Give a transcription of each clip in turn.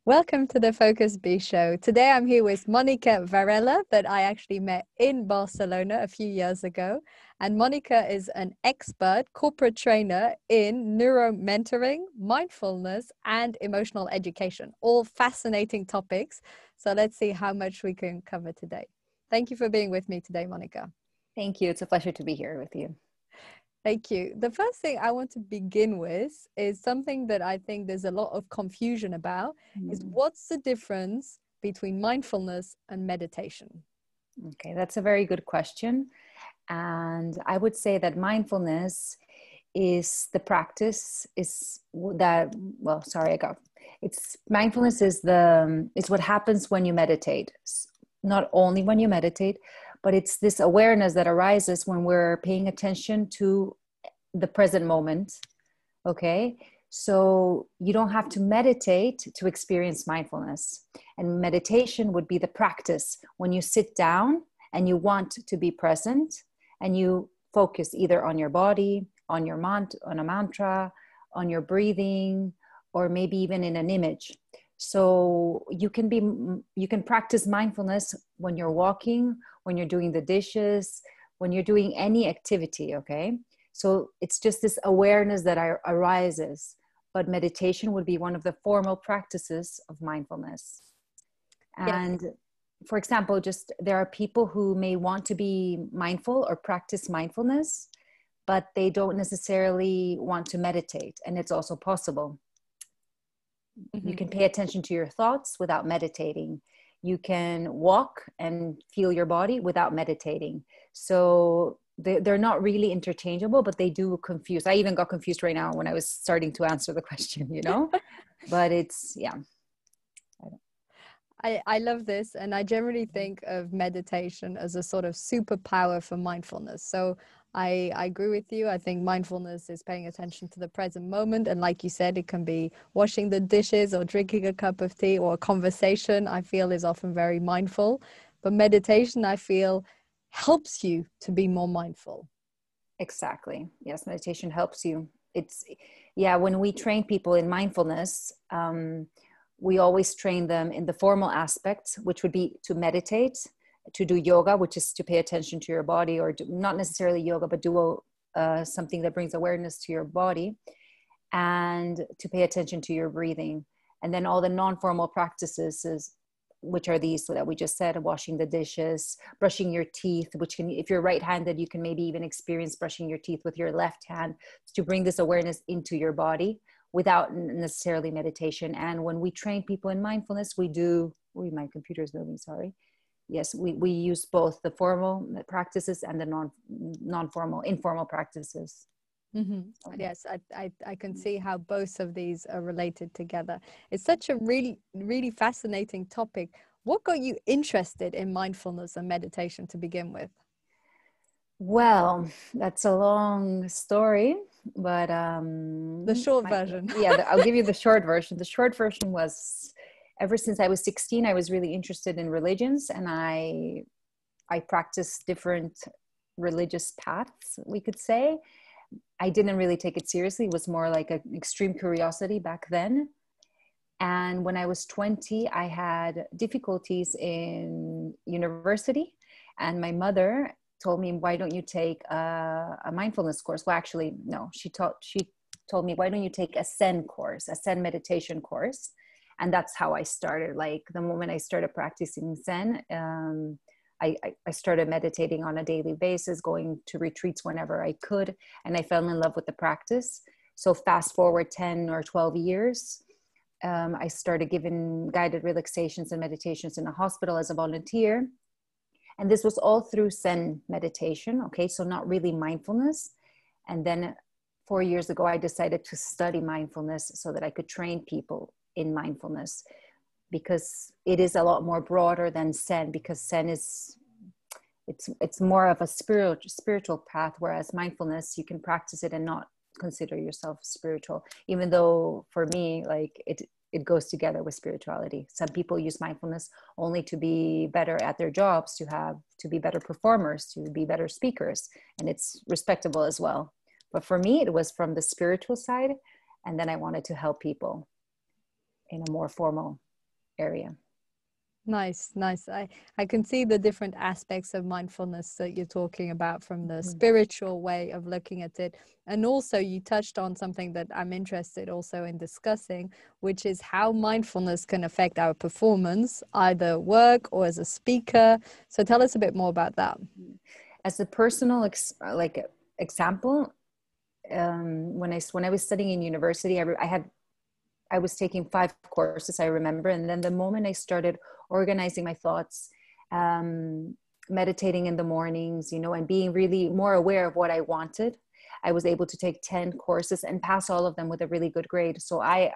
Welcome to the Focus B show. Today I'm here with Monika Varela that I actually met in Barcelona a few years ago. And Monika is an expert corporate trainer in neuromentoring, mindfulness, and emotional education. All fascinating topics. So let's see how much we can cover today. Thank you for being with me today, Monika. Thank you. It's a pleasure to be here with you. Thank you. The first thing I want to begin with is something that I think there's a lot of confusion about is what's the difference between mindfulness and meditation? Okay, that's a very good question. And I would say that mindfulness is the practice mindfulness is what happens when you meditate. Not only when you meditate, but it's this awareness that arises when we're paying attention to the present moment. Okay. So you don't have to meditate to experience mindfulness. And meditation would be the practice when you sit down and you want to be present and you focus either on your body, on a mantra, on your breathing, or maybe even in an image. So you can practice mindfulness when you're walking, when you're doing the dishes, when you're doing any activity, okay? So it's just this awareness that arises, but meditation would be one of the formal practices of mindfulness. And yes. For example, there are people who may want to be mindful or practice mindfulness, but they don't necessarily want to meditate, and it's also possible. You can pay attention to your thoughts without meditating. You can walk and feel your body without meditating. So they're not really interchangeable, but they do confuse. I even got confused right now when I was starting to answer the question, but it's, yeah. I love this. And I generally think of meditation as a sort of superpower for mindfulness. So I agree with you. I think mindfulness is paying attention to the present moment. And like you said, it can be washing the dishes or drinking a cup of tea, or a conversation, I feel, is often very mindful. But meditation, I feel, helps you to be more mindful. Exactly. Yes, meditation helps you. When we train people in mindfulness, we always train them in the formal aspects, which would be to meditate, to do yoga, which is to pay attention to your body, or not necessarily yoga, but do something that brings awareness to your body, and to pay attention to your breathing. And then all the non-formal practices, which are these that we just said: washing the dishes, brushing your teeth, which can, if you're right-handed, you can maybe even experience brushing your teeth with your left hand, to bring this awareness into your body without necessarily meditation. And when we train people in mindfulness, my computer's moving, sorry. Yes, we use both the formal practices and the non-formal, informal practices. Yes, I can see how both of these are related together. It's such a really, really fascinating topic. What got you interested in mindfulness and meditation to begin with? Well, that's a long story, but the short version. I'll give you the short version. The short version was, ever since I was 16, I was really interested in religions, and I practiced different religious paths, we could say. I didn't really take it seriously. It was more like an extreme curiosity back then. And when I was 20, I had difficulties in university, and my mother told me, why don't you take a mindfulness course? Well, actually, no, she told me, why don't you take a Zen course, a Zen meditation course? And that's how I started. Like, the moment I started practicing Zen, I started meditating on a daily basis, going to retreats whenever I could, and I fell in love with the practice. So fast forward 10 or 12 years, I started giving guided relaxations and meditations in a hospital as a volunteer. And this was all through Zen meditation, okay? So not really mindfulness. And then 4 years ago, I decided to study mindfulness so that I could train people in mindfulness, because it is a lot more broader than Zen, because Zen it's more of a spiritual path, whereas mindfulness, you can practice it and not consider yourself spiritual, even though for me, like, it goes together with spirituality. Some people use mindfulness only to be better at their jobs, to be better performers, to be better speakers, and it's respectable as well. But for me, it was from the spiritual side, and then I wanted to help people in a more formal area. Nice, nice. I can see the different aspects of mindfulness that you're talking about, from the Mm-hmm. spiritual way of looking at it. And also you touched on something that I'm interested also in discussing, which is how mindfulness can affect our performance, either work or as a speaker. So tell us a bit more about that. As a personal example, when I was studying in university, I was taking 5 courses, I remember. And then the moment I started organizing my thoughts, meditating in the mornings, and being really more aware of what I wanted, I was able to take 10 courses and pass all of them with a really good grade. So I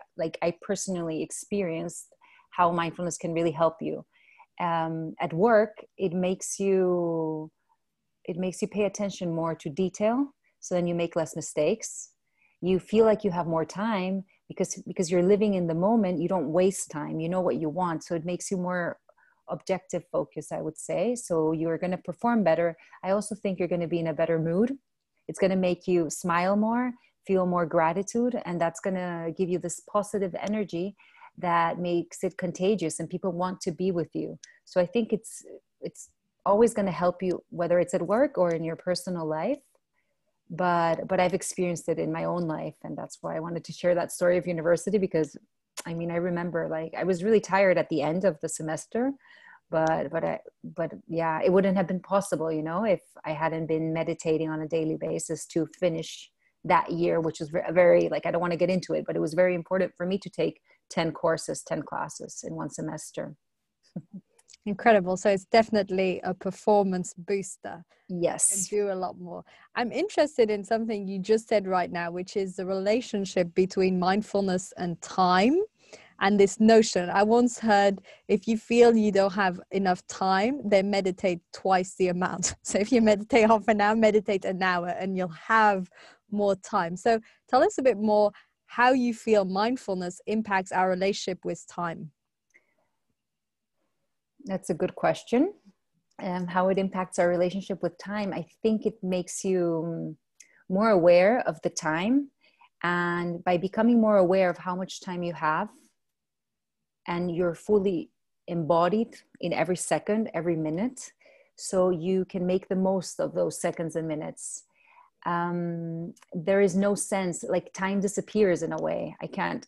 personally experienced how mindfulness can really help you. At work, it makes you pay attention more to detail. So then you make less mistakes. You feel like you have more time because you're living in the moment. You don't waste time. You know what you want. So it makes you more objective focus, I would say. So you're going to perform better. I also think you're going to be in a better mood. It's going to make you smile more, feel more gratitude. And that's going to give you this positive energy that makes it contagious, and people want to be with you. So I think it's always going to help you, whether it's at work or in your personal life. But I've experienced it in my own life, and that's why I wanted to share that story of university, because I remember I was really tired at the end of the semester, but yeah, it wouldn't have been possible, if I hadn't been meditating on a daily basis to finish that year, which was very I don't want to get into it, but it was very important for me to take 10 courses, 10 classes in one semester. Incredible. So it's definitely a performance booster. Yes. And do a lot more. I'm interested in something you just said right now, which is the relationship between mindfulness and time. And this notion, I once heard, if you feel you don't have enough time, then meditate twice the amount. So if you meditate half an hour, meditate an hour, and you'll have more time. So tell us a bit more how you feel mindfulness impacts our relationship with time. That's a good question. How it impacts our relationship with time. I think it makes you more aware of the time. And by becoming more aware of how much time you have, and you're fully embodied in every second, every minute, so you can make the most of those seconds and minutes. There is no sense, time disappears in a way.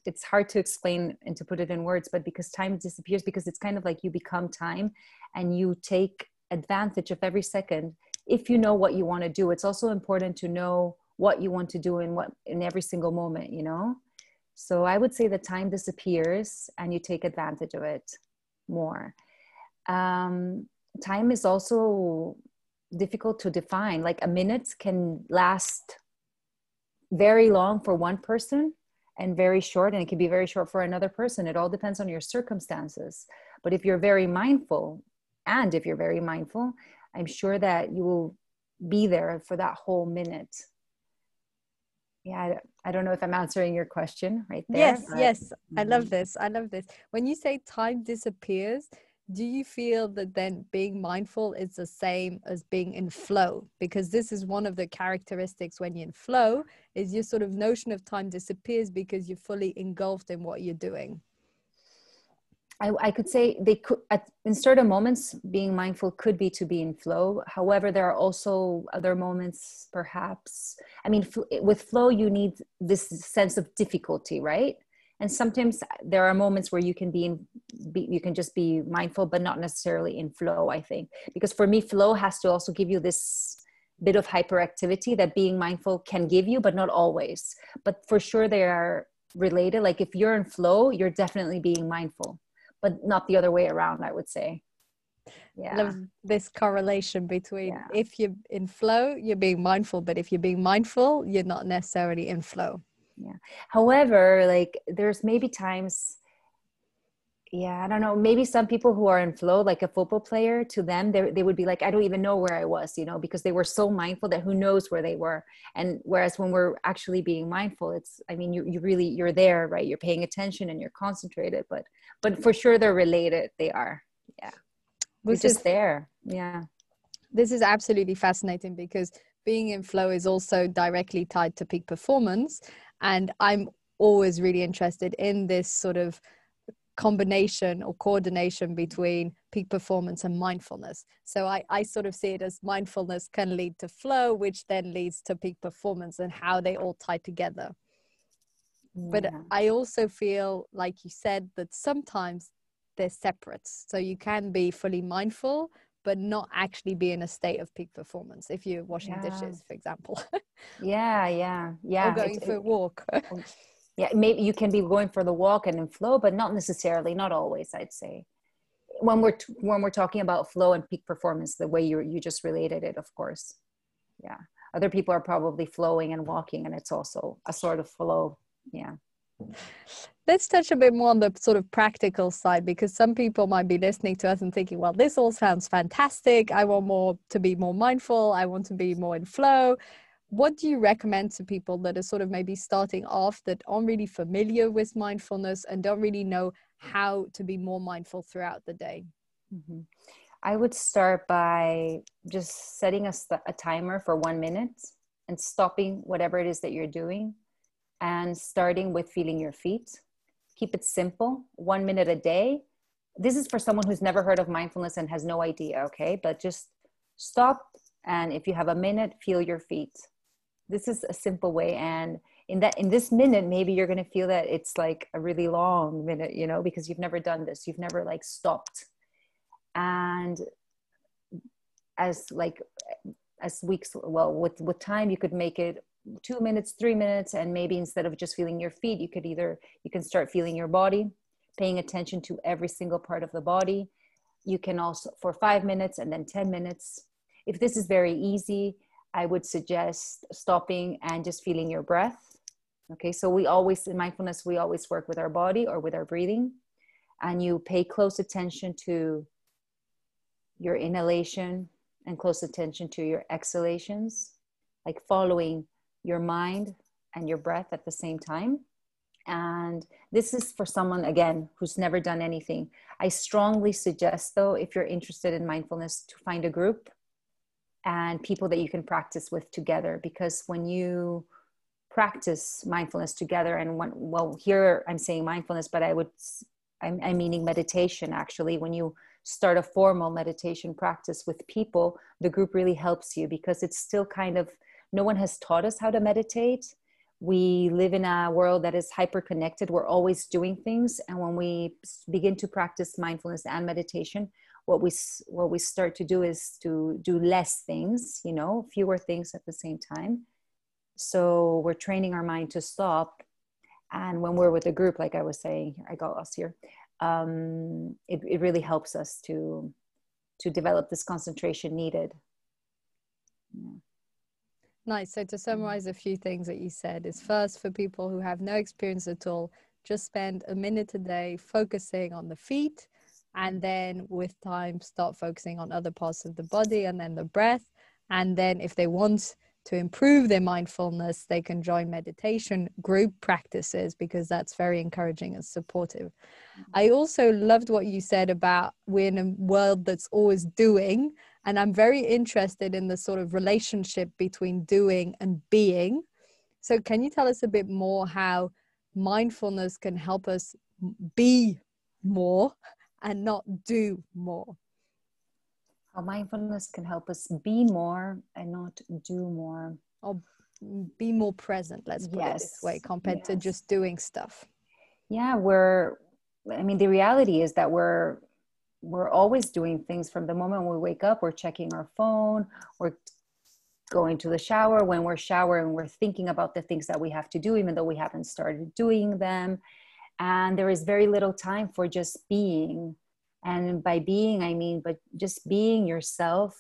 It's hard to explain and to put it in words, but because time disappears, because it's kind of like you become time, and you take advantage of every second. If you know what you want to do, it's also important to know what you want to do in every single moment, So I would say that time disappears and you take advantage of it more. Time is also difficult to define. A minute can last very long for one person and very short, and it can be very short for another person. It all depends on your circumstances. But if you're very mindful, I'm sure that you will be there for that whole minute. Yeah, I don't know if I'm answering your question right there. Yes. I love this. When you say time disappears, do you feel that then being mindful is the same as being in flow? Because this is one of the characteristics when you're in flow, is your sort of notion of time disappears because you're fully engulfed in what you're doing. I could say they could, in certain moments, being mindful could be to be in flow. However, there are also other moments, perhaps. With flow, you need this sense of difficulty, right? And sometimes there are moments where you can you can just be mindful, but not necessarily in flow, I think. Because for me, flow has to also give you this bit of hyperactivity that being mindful can give you, but not always. But for sure, they are related. If you're in flow, you're definitely being mindful, but not the other way around, I would say. Yeah. I love this correlation between if you're in flow, you're being mindful, but if you're being mindful, you're not necessarily in flow. Yeah. However, there's maybe times, I don't know, maybe some people who are in flow, like a football player, to them, they would be like, I don't even know where I was, because they were so mindful that who knows where they were. And whereas when we're actually being mindful, it's, you're there, right? You're paying attention and you're concentrated, but for sure they're related. They are. Yeah. They're just there. Yeah. This is absolutely fascinating, because being in flow is also directly tied to peak performance. And I'm always really interested in this sort of combination or coordination between peak performance and mindfulness. So I sort of see it as mindfulness can lead to flow, which then leads to peak performance, and how they all tie together. But I also feel, like you said, that sometimes they're separate. So you can be fully mindful, but not actually be in a state of peak performance if you're washing dishes, for example. Or going for a walk. Yeah, maybe you can be going for the walk and in flow, but not necessarily, not always, I'd say. When we're talking about flow and peak performance, the way you just related it, of course. Yeah. Other people are probably flowing and walking, and it's also a sort of flow. Yeah. Let's touch a bit more on the sort of practical side, because some people might be listening to us and thinking, well, this all sounds fantastic. I want to be more mindful. I want to be more in flow. What do you recommend to people that are sort of maybe starting off, that aren't really familiar with mindfulness and don't really know how to be more mindful throughout the day? Mm-hmm. I would start by just setting a timer for 1 minute and stopping whatever it is that you're doing, and starting with feeling your feet. Keep it simple, 1 minute a day. This is for someone who's never heard of mindfulness and has no idea, okay? But just stop, and if you have a minute, feel your feet. This is a simple way. And in this minute, maybe you're going to feel that it's like a really long minute, you know, because you've never done this. You've never like stopped. And as weeks, well, with time, you could make it 2 minutes, 3 minutes. And maybe instead of just feeling your feet, you can start feeling your body, paying attention to every single part of the body. You can also, for 5 minutes and then 10 minutes. If this is very easy, I would suggest stopping and just feeling your breath. Okay, so in mindfulness, we always work with our body or with our breathing. And you pay close attention to your inhalation and close attention to your exhalations, like following your mind and your breath at the same time. And this is for someone, again, who's never done anything. I strongly suggest, though, if you're interested in mindfulness, to find a group and people that you can practice with together. Because when you practice mindfulness together, and here I'm saying mindfulness, but I'm meaning meditation, actually. When you start a formal meditation practice with people, the group really helps you, because it's still kind of, no one has taught us how to meditate. We live in a world that is hyper connected. We're always doing things. And when we begin to practice mindfulness and meditation, what we start to do is to do less things, you know, fewer things at the same time. So we're training our mind to stop. And when we're with a group, like I was saying, I got lost here. It really helps us to develop this concentration needed. Yeah. Nice. So to summarize a few things that you said is, first, for people who have no experience at all, just spend a minute a day focusing on the feet, and then with time start focusing on other parts of the body and then the breath. And then if they want to improve their mindfulness, they can join meditation group practices, because that's very encouraging and supportive. I also loved what you said about we're in a world that's always doing, and I'm very interested in the sort of relationship between doing and being. So can you tell us a bit more how mindfulness can help us be more and not do more? How mindfulness can help us be more and not do more. Or be more present, let's put it this way, compared to just doing stuff. Yeah, the reality is that we're always doing things. From the moment we wake up, we're checking our phone, we're going to the shower. When we're showering, we're thinking about the things that we have to do, even though we haven't started doing them. And there is very little time for just being. And by being, I mean, but just being yourself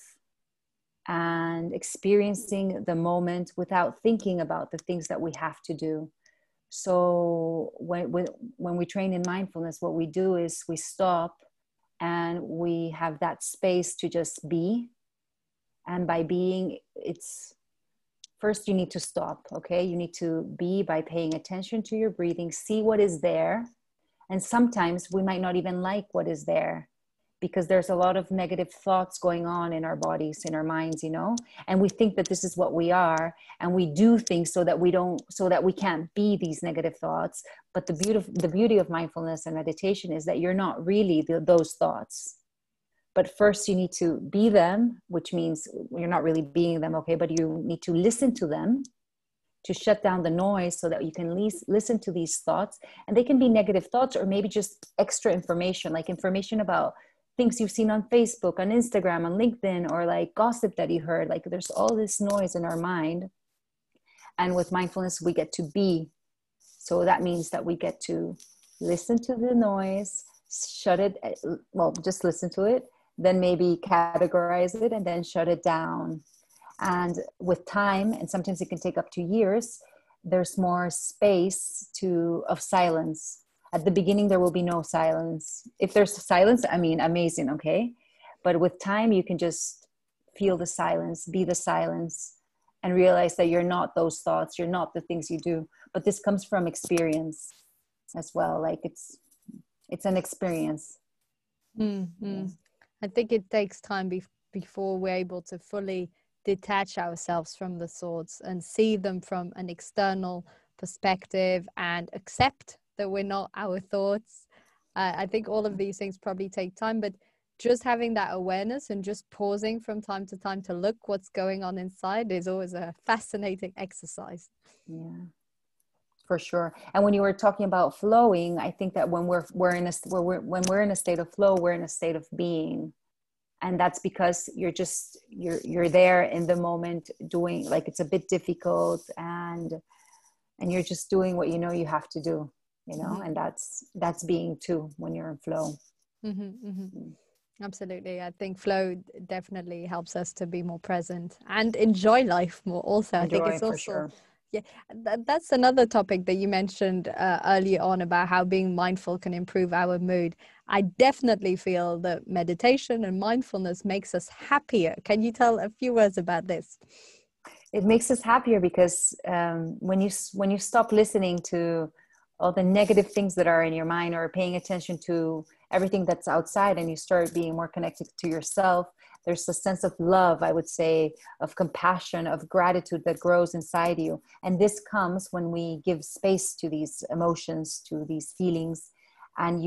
and experiencing the moment without thinking about the things that we have to do. So when we train in mindfulness, what we do is we stop and we have that space to just be. And by being, it's first you need to stop, okay? You need to be by paying attention to your breathing, see what is there. And sometimes we might not even like what is there, because there's a lot of negative thoughts going on in our bodies, in our minds, you know, and we think that this is what we are, and we do things so that we can't be these negative thoughts. But the beauty of mindfulness and meditation is that you're not really those thoughts. But first you need to be them, which means you're not really being them, okay, but you need to listen to them, to shut down the noise so that you can listen to these thoughts. And they can be negative thoughts, or maybe just extra information, like information about things you've seen on Facebook, on Instagram, on LinkedIn, or like gossip that you heard. Like there's all this noise in our mind. And with mindfulness, we get to be. So that means that we get to listen to the noise, shut it, well, just listen to it, then maybe categorize it, and then shut it down. And with time, and sometimes it can take up to years, there's more space of silence. At the beginning, there will be no silence. If there's silence, I mean, amazing, okay? But with time, you can just feel the silence, be the silence, and realize that you're not those thoughts, you're not the things you do. But this comes from experience as well. Like it's an experience. Mm-hmm. I think it takes time before we're able to fully detach ourselves from the thoughts and see them from an external perspective and accept that we're not our thoughts. I think all of these things probably take time, but just having that awareness and just pausing from time to time to look what's going on inside is always a fascinating exercise. Yeah, for sure. And when you were talking about flowing, I think that when we're in a state of flow, we're in a state of being. And that's because you're there in the moment, doing, like, it's a bit difficult, and you're just doing what you know you have to do, you know. Mm-hmm. And that's being too, when you're in flow. Mm-hmm, mm-hmm. Absolutely. I think flow definitely helps us to be more present and enjoy life more also. I think it's also, for sure. Yeah, that's another topic that you mentioned earlier on, about how being mindful can improve our mood. I definitely feel that meditation and mindfulness makes us happier. Can you tell a few words about this? It makes us happier because when you stop listening to all the negative things that are in your mind, or paying attention to everything that's outside, and you start being more connected to yourself, there's a sense of love, I would say, of compassion, of gratitude that grows inside you. And this comes when we give space to these emotions, to these feelings, and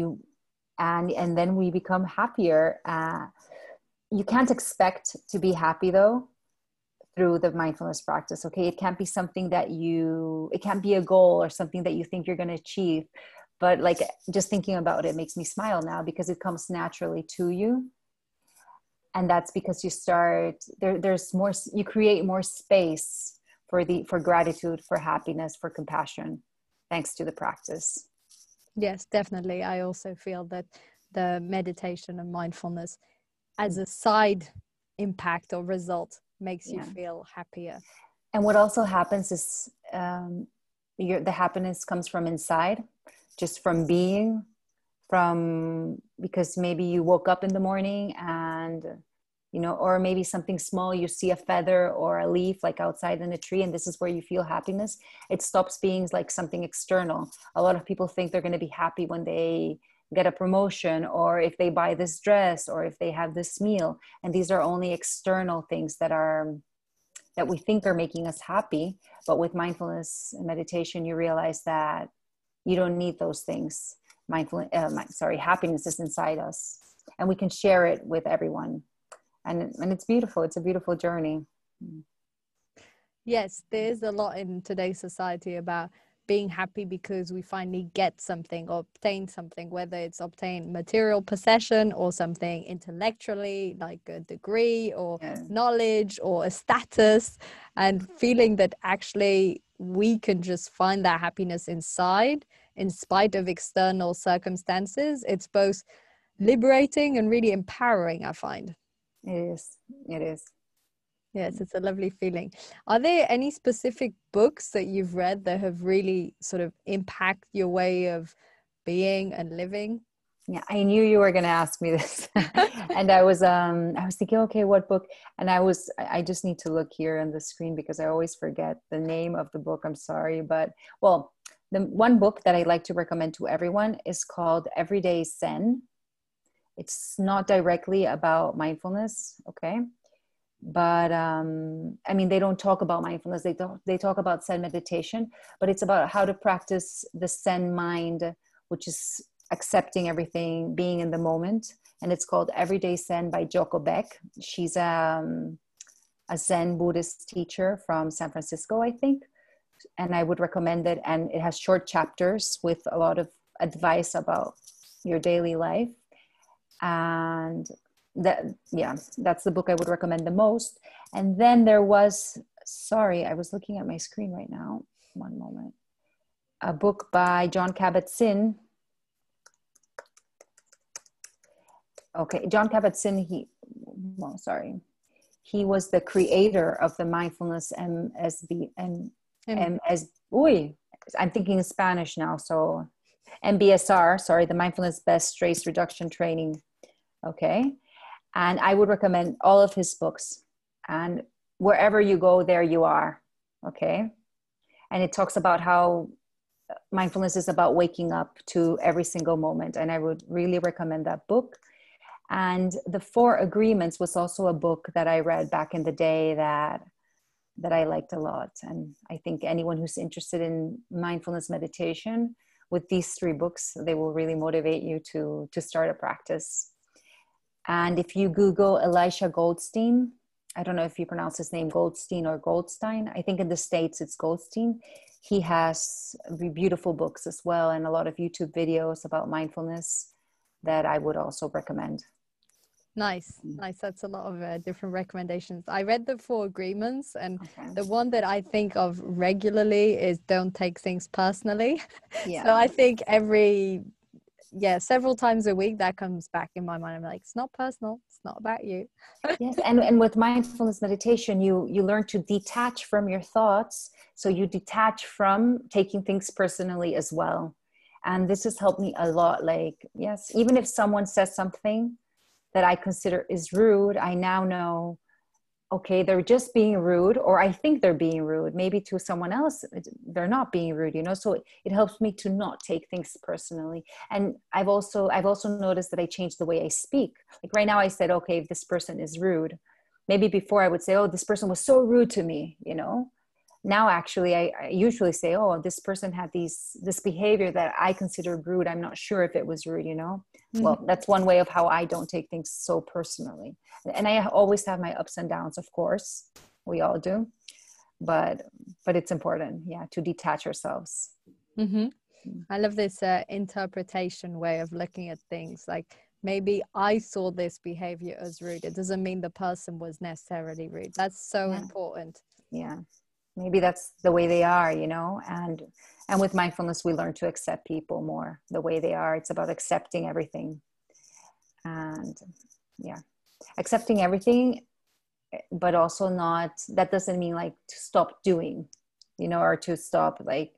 then we become happier. You can't expect to be happy though through the mindfulness practice. Okay, it can't be something that it can't be a goal or something that you think you're going to achieve. But like, just thinking about it makes me smile now, because it comes naturally to you. And that's because you start there's more, you create more space for gratitude, for happiness, for compassion, thanks to the practice. Yes, definitely. I also feel that the meditation and mindfulness, as a side impact or result, makes you feel happier. And what also happens is the happiness comes from inside, just from being, because maybe you woke up in the morning and, you know, or maybe something small, you see a feather or a leaf like outside in a tree, and this is where you feel happiness. It stops being like something external. A lot of people think they're going to be happy when they get a promotion, or if they buy this dress, or if they have this meal. And these are only external things that we think are making us happy. But with mindfulness and meditation, you realize that you don't need those things. Happiness is inside us, and we can share it with everyone. And it's beautiful. It's a beautiful journey. Yes, there's a lot in today's society about being happy because we finally get something or obtain something, whether it's obtain material possession or something intellectually, like a degree or knowledge or a status, and feeling that actually we can just find that happiness inside in spite of external circumstances. It's both liberating and really empowering, I find. It is. Yes, it's a lovely feeling. Are there any specific books that you've read that have really sort of impact your way of being and living? Yeah, I knew you were going to ask me this. And I was thinking, okay, what book? And I just need to look here on the screen because I always forget the name of the book. I'm sorry. But, well, the one book that I like to recommend to everyone is called Everyday Zen. It's not directly about mindfulness, okay? But I mean, they don't talk about mindfulness. They talk about Zen meditation, but it's about how to practice the Zen mind, which is accepting everything, being in the moment. And it's called Everyday Zen by Joko Beck. She's a Zen Buddhist teacher from San Francisco, I think. And I would recommend it. And it has short chapters with a lot of advice about your daily life. And that's the book I would recommend the most. And then there was, sorry, I was looking at my screen right now. One moment. A book by Jon Kabat-Zinn. Okay, Jon Kabat-Zinn, he was the creator of the mindfulness I'm thinking in Spanish now. So MBSR, sorry, the mindfulness best stress reduction training. Okay. And I would recommend all of his books, and wherever you go, there you are. Okay. And it talks about how mindfulness is about waking up to every single moment. And I would really recommend that book. And The Four Agreements was also a book that I read back in the day that I liked a lot. And I think anyone who's interested in mindfulness meditation, with these three books, they will really motivate you to start a practice. And if you Google Elisha Goldstein, I don't know if you pronounce his name Goldstein or Goldstein. I think in the States it's Goldstein. He has beautiful books as well, and a lot of YouTube videos about mindfulness that I would also recommend. Nice. That's a lot of different recommendations. I read the Four Agreements, and the one that I think of regularly is don't take things personally. Yeah. So I think several times a week that comes back in my mind. I'm like, it's not personal. It's not about you. Yes. And with mindfulness meditation, you learn to detach from your thoughts. So you detach from taking things personally as well. And this has helped me a lot. Like, yes, even if someone says something that I consider is rude, I now know, okay, they're just being rude, or I think they're being rude. Maybe to someone else, they're not being rude, So it helps me to not take things personally. And I've also noticed that I changed the way I speak. Like right now I said, okay, if this person is rude, maybe before I would say, oh, this person was so rude to me, Now, actually, I usually say, oh, this person had this behavior that I considered rude. I'm not sure if it was rude, Mm-hmm. Well, that's one way of how I don't take things so personally. And I always have my ups and downs, of course. We all do. But it's important, to detach ourselves. Mm-hmm. I love this interpretation way of looking at things. Like, maybe I saw this behavior as rude. It doesn't mean the person was necessarily rude. That's so important. Yeah. Maybe that's the way they are, and with mindfulness, we learn to accept people more the way they are. It's about accepting everything, and accepting everything, but also that doesn't mean like to stop doing, or to stop, like,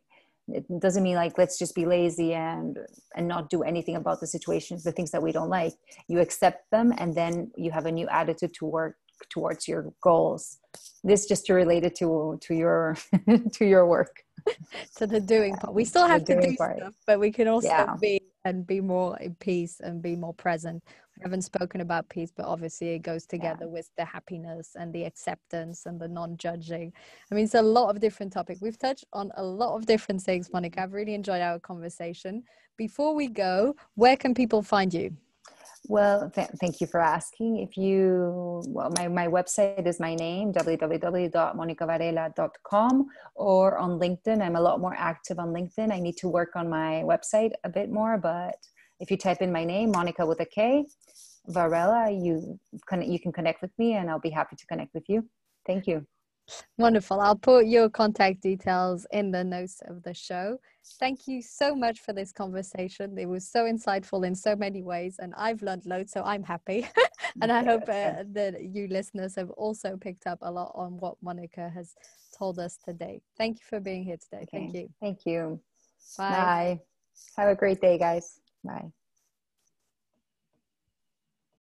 it doesn't mean like, let's just be lazy and not do anything about the situations, the things that we don't like. You accept them, and then you have a new attitude to work towards your goals. This just to relate it to your to your work, to the doing part. We still have to do stuff, but we can also be more in peace and be more present. We haven't spoken about peace, but obviously it goes together with the happiness and the acceptance and the non-judging. I mean, it's a lot of different topics. We've touched on a lot of different things, Monika. I've really enjoyed our conversation. Before we go, where can people find you? Well, thank you for asking. My website is my name, www.monikavarela.com, or on LinkedIn. I'm a lot more active on LinkedIn. I need to work on my website a bit more, but if you type in my name, Monika with a K, Varela, you can connect with me, and I'll be happy to connect with you. Thank you. Wonderful. I'll put your contact details in the notes of the show. Thank you so much for this conversation. It was so insightful in so many ways, and I've learned loads, so I'm happy. And I hope that you listeners have also picked up a lot on what Monika has told us today. Thank you for being here today. Okay. Thank you. Thank you. Bye. Bye. Have a great day, guys. Bye.